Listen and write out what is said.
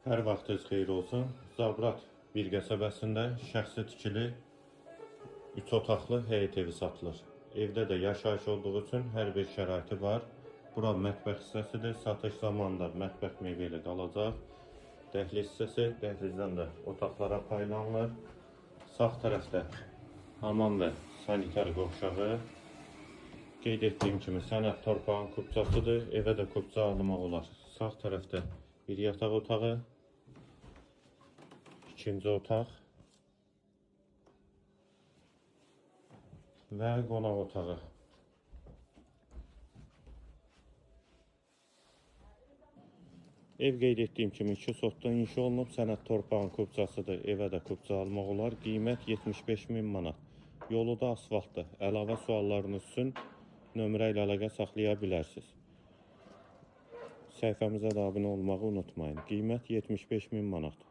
Hər vaxtınız xeyir olsun. Zabrat bir qəsəbəsində şəxsi tikili 3 otaqlı həyət evi satılır. Evdə də yaşayış olduğu üçün hər bir şəraiti var. Bura mətbəx hissəsidir. Satış zamanında mətbəx mebeli qalacaq. Dəhliz hissəsi, dəhlizdən də otaqlara paylanılır. Sağ tərəfdə hamam və sanitar qovşağı. Qeyd etdiyim kimi sənəd torpağın kupçasıdır. Evə də kupça almaq olar. Sağ tərəfdə bir yataq otağı, ikinci otaq və qonaq otağı. Ev qeyd etdiyim kimi 2 sotdan inşa olunub, sənəd torpağın kupçasıdır. Evə də kupça almaq olar. Qiymət 75.000 manat. Yolu da asfaltdır. Əlavə suallarınız üçün nömrə ilə əlaqə saxlaya bilərsiniz. Səhifəmizə də abunə olmağı unutmayın. Qiymət 75.000 manat.